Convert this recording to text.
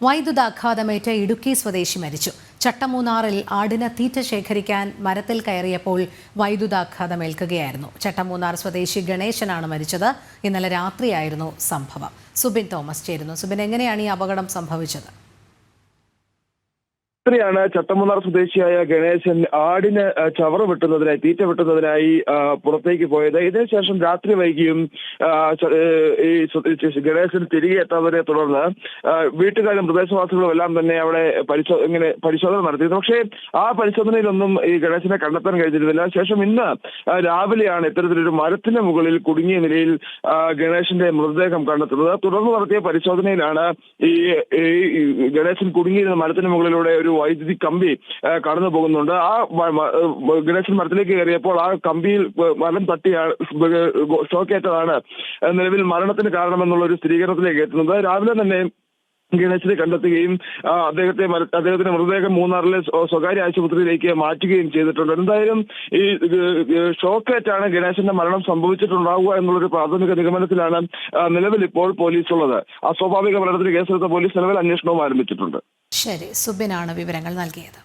വൈദ്യുതാഘാതമേറ്റ് ഇടുക്കി സ്വദേശി മരിച്ചു. ചട്ടമൂന്നാറിൽ ആടിന് തീറ്റ ശേഖരിക്കാൻ മരത്തിൽ കയറിയപ്പോൾ വൈദ്യുതാഘാതമേൽക്കുകയായിരുന്നു. ചട്ടമൂന്നാർ സ്വദേശി ഗണേശനാണ് മരിച്ചത്. ഇന്നലെ രാത്രിയായിരുന്നു സംഭവം. സുബിൻ തോമസ് ചേരുന്നു. സുബിൻ, എങ്ങനെയാണ് ഈ അപകടം സംഭവിച്ചത്? രാത്രിയാണ് ചട്ടമൂന്നാർ സ്വദേശിയായ ഗണേശൻ ആടിന് ചവറ് വെട്ടുന്നതിനായി തീറ്റ വെട്ടുന്നതിനായി പുറത്തേക്ക് പോയത്. ഇതിനുശേഷം രാത്രി വൈകിയും ഈ ഗണേശൻ തിരികെ എത്താത്തതിനെ തുടർന്ന് വീട്ടുകാരും പ്രദേശവാസികളും എല്ലാം തന്നെ അവിടെ പരിശോധന നടത്തിയിരുന്നു. പക്ഷേ ആ പരിശോധനയിലൊന്നും ഈ ഗണേശനെ കണ്ടെത്താൻ കഴിഞ്ഞിരുന്നില്ല. ശേഷം ഇന്ന് രാവിലെയാണ് ഇത്തരത്തിലൊരു മരത്തിന് മുകളിൽ കുടുങ്ങിയ നിലയിൽ ഗണേശന്റെ മൃതദേഹം കണ്ടെത്തുന്നത്. തുടർന്ന് നടത്തിയ പരിശോധനയിലാണ് ഈ ഗണേശൻ കുടുങ്ങിയിരുന്ന മരത്തിന് മുകളിലൂടെ ഒരു വൈദ്യുതി കമ്പി കടന്നു പോകുന്നുണ്ട്. ആ ഗണേശൻ മരത്തിലേക്ക് കയറിയപ്പോൾ ആ കമ്പിയിൽ മരം തട്ടി ഷോക്കേറ്റതാണ് നിലവിൽ മരണത്തിന് കാരണമെന്നുള്ള ഒരു സ്ഥിരീകരണത്തിലേക്ക് എത്തുന്നത്. രാവിലെ തന്നെ ഗണേശനെ കണ്ടെത്തുകയും അദ്ദേഹത്തിന്റെ മൃതദേഹം മൂന്നാറിലെ സ്വകാര്യ ആശുപത്രിയിലേക്ക് മാറ്റുകയും ചെയ്തിട്ടുണ്ട്. എന്തായാലും ഈ ഷോക്കേറ്റാണ് ഗണേശന്റെ മരണം സംഭവിച്ചിട്ടുണ്ടാവുക എന്നുള്ളൊരു പ്രാഥമിക നിഗമനത്തിലാണ് നിലവിൽ ഇപ്പോൾ പോലീസ് ഉള്ളത്. അസ്വാഭാവിക മരണത്തിന് കേസെടുത്ത പോലീസ് നിലവിൽ അന്വേഷണവും ആരംഭിച്ചിട്ടുണ്ട്. ശരി, സുബിനാണ് വിവരങ്ങൾ നൽകിയത്.